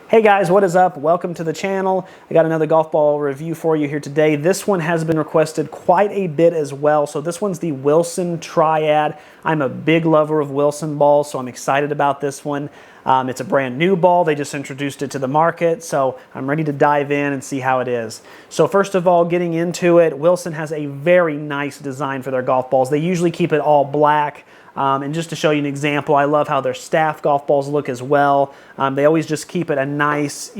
Hey guys, what is up? Welcome to the channel. I got another golf ball review for you here today. This one has been requested quite a bit as well. So this one's the Wilson Triad. I'm a big lover of Wilson balls, so I'm excited about this one. It's a brand new ball. They just introduced it to the market, so I'm ready to dive in and see how it is. So first of all, getting into it, Wilson has a very nice design for their golf balls. They usually keep it all black. And just to show you an example, I love how their staff golf balls look as well. They always just keep it a nice,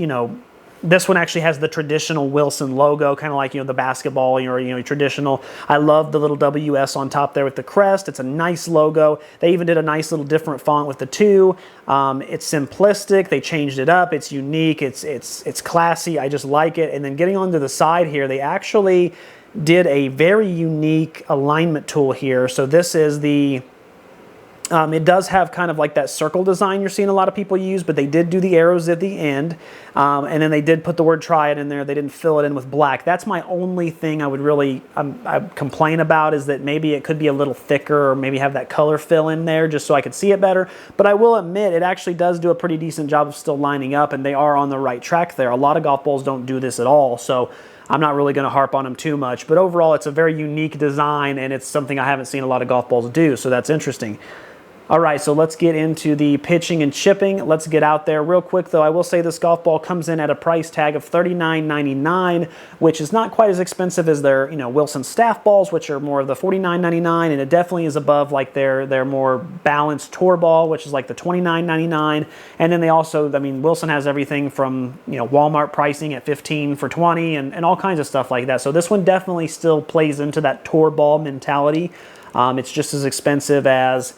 this one actually has the traditional Wilson logo, kind of like, the basketball or, traditional. I love the little WS on top there with the crest. It's a nice logo. They even did a nice little different font with the 2. It's simplistic. They changed it up. It's unique. It's classy. I just like it. And then getting onto the side here, they actually did a very unique alignment tool here. So this is the... it does have kind of like that circle design you're seeing a lot of people use, but they did do the arrows at the end. And then they did put the word Triad in there. They didn't fill it in with black. That's my only thing I would really I complain about, is that maybe it could be a little thicker, or maybe have that color fill in there just so I could see it better. But I will admit it actually does do a pretty decent job of still lining up, and they are on the right track there. A lot of golf balls don't do this at all, so I'm not really going to harp on them too much. But overall, it's a very unique design, and it's something I haven't seen a lot of golf balls do, so that's interesting. All right, so let's get into the pitching and chipping. Let's get out there real quick, though. I will say this golf ball comes in at a price tag of $39.99, which is not quite as expensive as their, Wilson staff balls, which are more of the $49.99, and it definitely is above like their more balanced tour ball, which is like the $29.99. And then they also, Wilson has everything from Walmart pricing at $15 for $20, and all kinds of stuff like that. So this one definitely still plays into that tour ball mentality. It's just as expensive as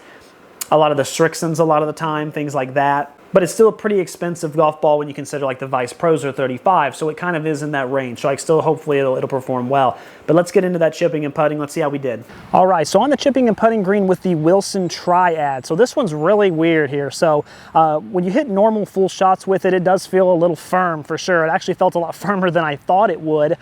a lot of the Strixons a lot of the time, things like that. But it's still a pretty expensive golf ball when you consider like the Vice Pros are $35, so it kind of is in that range. So still hopefully it'll perform well. But let's get into that chipping and putting. Let's see how we did. All right, so on the chipping and putting green with the Wilson Triad. So this one's really weird here. So when you hit normal full shots with it, it does feel a little firm for sure. It actually felt a lot firmer than I thought it would.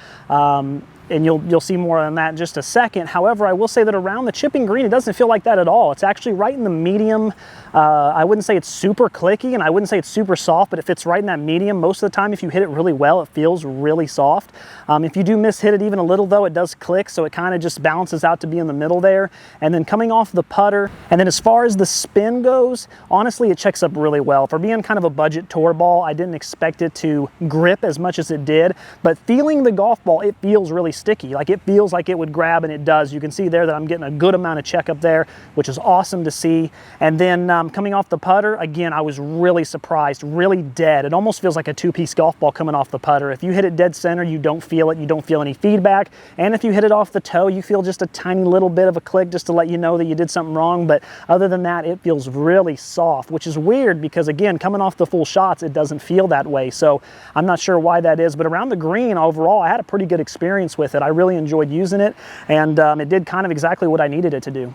And you'll see more on that in just a second. However, I will say that around the chipping green, it doesn't feel like that at all. It's actually right in the medium. I wouldn't say it's super clicky, and I wouldn't say it's super soft, but it fits right in that medium. Most of the time, if you hit it really well, it feels really soft. If you do miss hit it even a little, though, it does click, so it kind of just balances out to be in the middle there. And then coming off the putter, and then as far as the spin goes, honestly, it checks up really well. For being kind of a budget tour ball, I didn't expect it to grip as much as it did, but feeling the golf ball, it feels really sticky. Like it feels like it would grab, and it does. You can see there that I'm getting a good amount of check up there, which is awesome to see. And then coming off the putter, again, I was really surprised, really dead. It almost feels like a two-piece golf ball coming off the putter. If you hit it dead center, you don't feel it. You don't feel any feedback. And if you hit it off the toe, you feel just a tiny little bit of a click just to let you know that you did something wrong. But other than that, it feels really soft, which is weird because, again, coming off the full shots, it doesn't feel that way. So I'm not sure why that is. But around the green, overall, I had a pretty good experience with it. I really enjoyed using it, and it did kind of exactly what I needed it to do.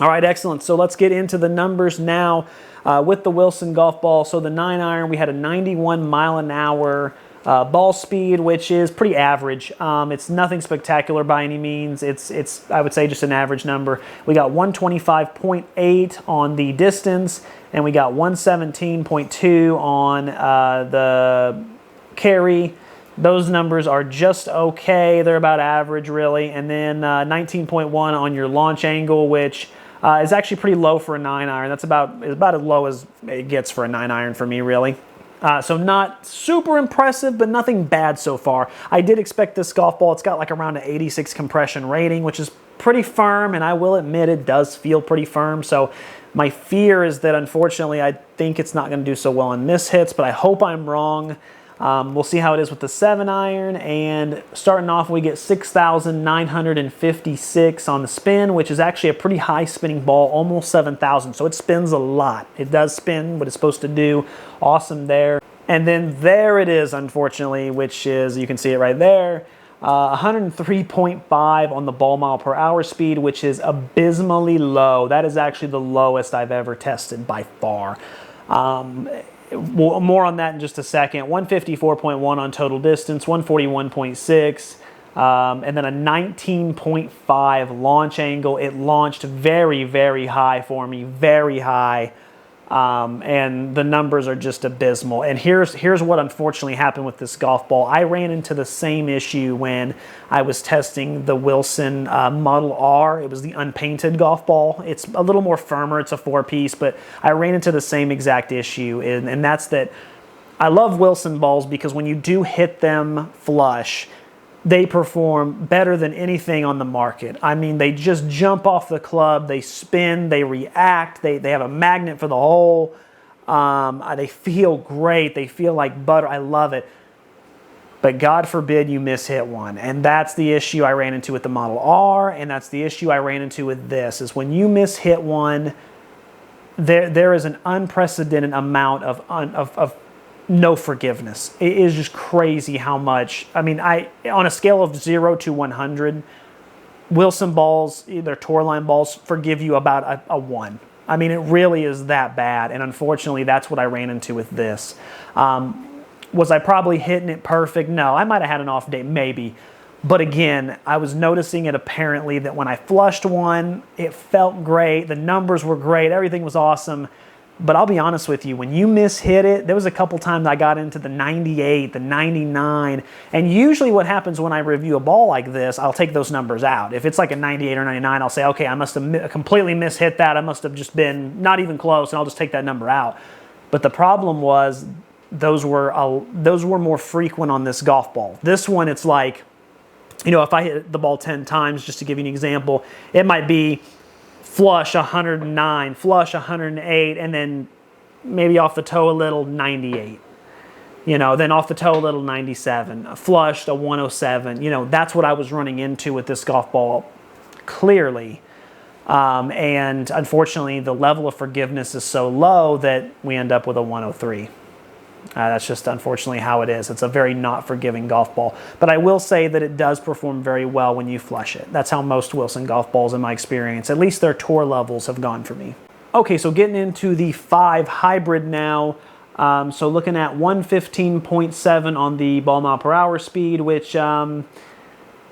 All right, excellent. So let's get into the numbers now with the Wilson golf ball. So the 9-iron, we had a 91 mile an hour ball speed, which is pretty average. It's nothing spectacular by any means. It's I would say just an average number. We got 125.8 on the distance, and we got 117.2 on the carry. Those numbers are just okay. They're about average, really. And then 19.1 on your launch angle, which is actually pretty low for a 9-iron. That's about as low as it gets for a 9-iron for me, really. So not super impressive, but nothing bad so far. I did expect this golf ball. It's got like around an 86 compression rating, which is pretty firm, and I will admit it does feel pretty firm. So my fear is that, unfortunately, I think it's not going to do so well on miss hits, but I hope I'm wrong. We'll see how it is with the 7-iron, and starting off we get 6,956 on the spin, which is actually a pretty high spinning ball, almost 7,000, so it spins a lot. It does spin what it's supposed to do. Awesome there. And then there it is, unfortunately, which is, you can see it right there, 103.5 on the ball mile per hour speed, which is abysmally low. That is actually the lowest I've ever tested by far. More on that in just a second. 154.1 on total distance, 141.6. and then a 19.5 launch angle. It launched very, very high for me, very high. And the numbers are just abysmal. And here's what unfortunately happened with this golf ball. I ran into the same issue when I was testing the Wilson Model R. It was the unpainted golf ball. It's a little more firmer. It's a 4-piece, but I ran into the same exact issue. And that's that I love Wilson balls because when you do hit them flush, they perform better than anything on the market. I mean, they just jump off the club, they spin, they react, they have a magnet for the hole. They feel great, they feel like butter. I love it. But God forbid you mishit one. And that's the issue I ran into with the Model R, and that's the issue I ran into with this, is when you mishit one, there is an unprecedented amount of no forgiveness. It is just crazy how much. I mean, on a scale of 0 to 100, Wilson balls, either tour line balls, forgive you about a 1. I mean, it really is that bad, and unfortunately, that's what I ran into with this. Was I probably hitting it perfect? No, I might have had an off day, maybe. But again, I was noticing it apparently that when I flushed one, it felt great, the numbers were great, everything was awesome. But I'll be honest with you, when you mishit it, there was a couple times I got into the 98, the 99, and usually what happens when I review a ball like this, I'll take those numbers out. If it's like a 98 or 99, I'll say, okay, I must have completely mishit that. I must have just been not even close, and I'll just take that number out. But the problem was those were more frequent on this golf ball. This one, it's like, you know, if I hit the ball 10 times, just to give you an example, it might be flush 109, flush 108, and then maybe off the toe a little 98. You know, then off the toe a little 97, flushed a 107. You know, that's what I was running into with this golf ball, clearly. And unfortunately, the level of forgiveness is so low that we end up with a 103. That's just unfortunately how it is. It's a very not forgiving golf ball. But I will say that it does perform very well when you flush it. That's how most Wilson golf balls, in my experience, at least their tour levels, have gone for me. Okay, so getting into the 5 hybrid now. So looking at 115.7 on the ball mile per hour speed, which a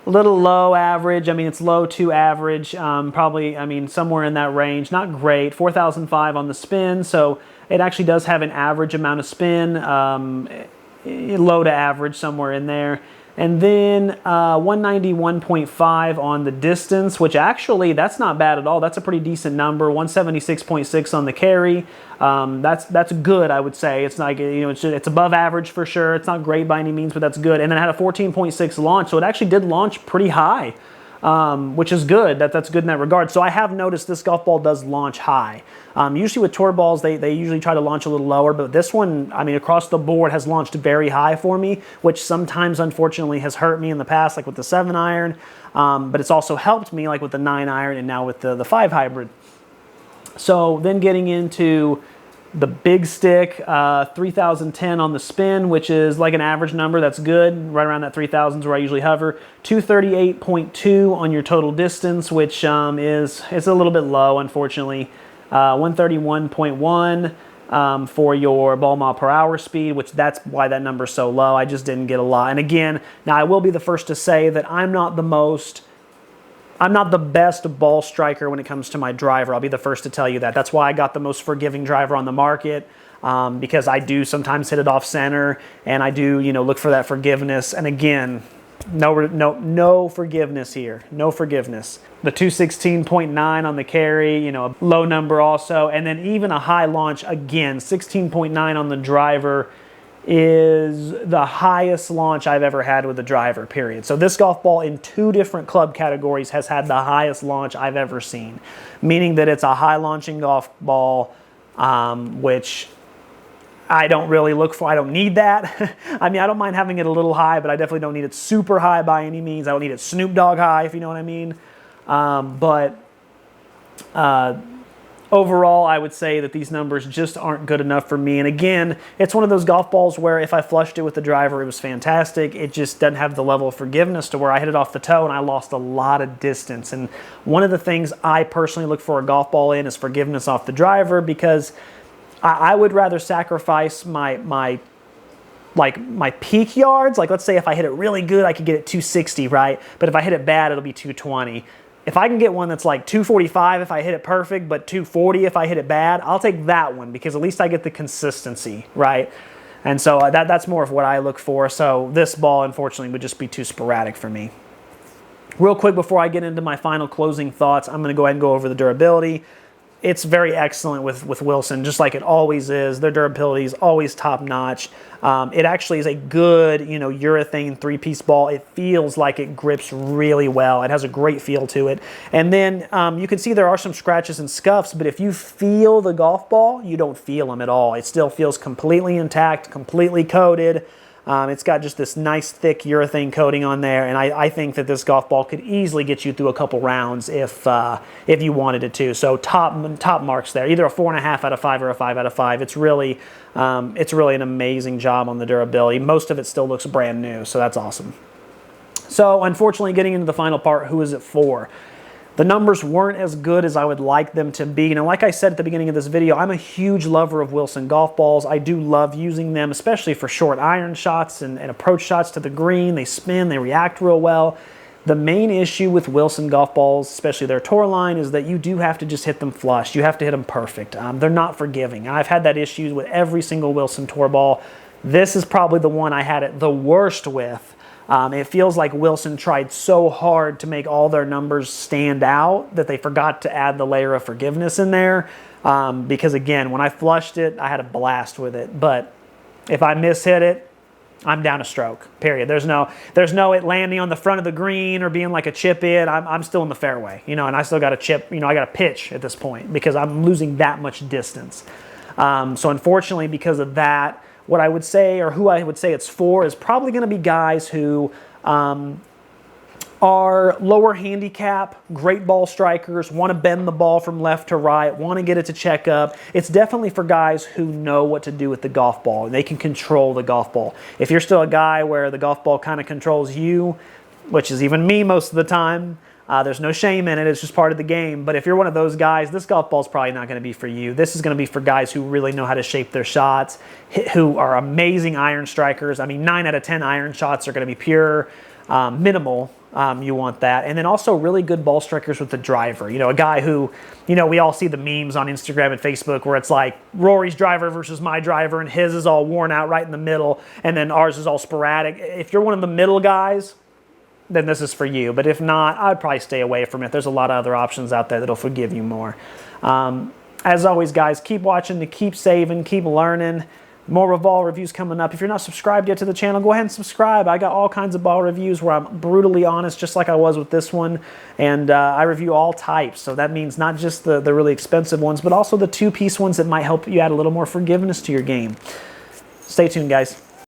little low average. I mean, it's low to average. Probably, I mean, somewhere in that range. Not great. 4,005 on the spin, so it actually does have an average amount of spin, low to average, somewhere in there. And then 191.5 on the distance, which actually, that's not bad at all. That's a pretty decent number. 176.6 on the carry. That's good, I would say. It's like, you know, it's above average for sure. It's not great by any means, but that's good. And then it had a 14.6 launch, so it actually did launch pretty high, which is good. That's good in that regard. So I have noticed this golf ball does launch high. Usually with tour balls, they usually try to launch a little lower, but this one, I mean, across the board has launched very high for me, which sometimes, unfortunately, has hurt me in the past, like with the 7-iron, but it's also helped me, like with the 9-iron and now with the 5 hybrid. So then getting into the big stick, 3,010 on the spin, which is like an average number. That's good. Right around that 3,000 is where I usually hover. 238.2 on your total distance, which is a little bit low, unfortunately. 131.1 for your ball mile per hour speed, which that's why that number is so low. I just didn't get a lot. And again, now I will be the first to say that I'm not the best ball striker when it comes to my driver. I'll be the first to tell you that. That's why I got the most forgiving driver on the market, because I do sometimes hit it off center, and I do, you know, look for that forgiveness. And again, no forgiveness here. No forgiveness. The 216.9 on the carry, you know, a low number also. And then even a high launch, again, 16.9 on the driver is the highest launch I've ever had with a driver, period. So this golf ball in 2 different club categories has had the highest launch I've ever seen, meaning that it's a high launching golf ball, which I don't really look for. I don't need that. I mean, I don't mind having it a little high, but I definitely don't need it super high by any means. I don't need it Snoop Dogg high, if you know what I mean. Overall, I would say that these numbers just aren't good enough for me. And again, it's one of those golf balls where if I flushed it with the driver, it was fantastic. It just doesn't have the level of forgiveness to where I hit it off the toe and I lost a lot of distance. And one of the things I personally look for a golf ball in is forgiveness off the driver, because I would rather sacrifice my like my peak yards, like let's say if I hit it really good, I could get it 260, right? But if I hit it bad, it'll be 220. If I can get one that's like 245 if I hit it perfect, but 240 if I hit it bad, I'll take that one because at least I get the consistency, right? And so that's more of what I look for. So this ball, unfortunately, would just be too sporadic for me. Real quick before I get into my final closing thoughts, I'm going to go ahead and go over the durability. It's very excellent with Wilson, just like it always is. Their durability is always top-notch. It actually is a good, urethane three-piece ball. It feels like it grips really well. It has a great feel to it. And then you can see there are some scratches and scuffs, but if you feel the golf ball, you don't feel them at all. It still feels completely intact, completely coated. It's got just this nice thick urethane coating on there, and I think that this golf ball could easily get you through a couple rounds if you wanted it to. So top marks there, either a 4.5 out of 5 or a 5 out of 5. It's really an amazing job on the durability. Most of it still looks brand new, so that's awesome. So unfortunately, getting into the final part, who is it for? The numbers weren't as good as I would like them to be. Now, like I said at the beginning of this video, I'm a huge lover of Wilson golf balls. I do love using them, especially for short iron shots and approach shots to the green. They spin, they react real well. The main issue with Wilson golf balls, especially their tour line, is that you do have to just hit them flush. You have to hit them perfect. They're not forgiving. I've had that issue with every single Wilson tour ball. This is probably the one I had it the worst with. It feels like Wilson tried so hard to make all their numbers stand out that they forgot to add the layer of forgiveness in there. Because again, when I flushed it, I had a blast with it. But if I mishit it, I'm down a stroke, period. There's no it landing on the front of the green or being like a chip in. I'm still in the fairway, and I still got a chip, I got a pitch at this point because I'm losing that much distance. So unfortunately, because of that, what I would say, or who I would say it's for, is probably going to be guys who are lower handicap, great ball strikers, want to bend the ball from left to right, want to get it to check up. It's definitely for guys who know what to do with the golf ball. They can control the golf ball. If you're still a guy where the golf ball kind of controls you, which is even me most of the time, there's no shame in it. It's just part of the game. But if you're one of those guys, this golf ball is probably not going to be for you. This is going to be for guys who really know how to shape their shots, who are amazing iron strikers. I mean, 9 out of 10 iron shots are going to be pure, minimal. You want that. And then also really good ball strikers with the driver. A guy who, we all see the memes on Instagram and Facebook where it's like Rory's driver versus my driver, and his is all worn out right in the middle, and then ours is all sporadic. If you're one of the middle guys, then this is for you. But if not, I'd probably stay away from it. There's a lot of other options out there that'll forgive you more. As always, guys, keep watching to keep saving, keep learning. More ball reviews coming up. If you're not subscribed yet to the channel, go ahead and subscribe. I got all kinds of ball reviews where I'm brutally honest, just like I was with this one. And I review all types. So that means not just the really expensive ones, but also the two-piece ones that might help you add a little more forgiveness to your game. Stay tuned, guys.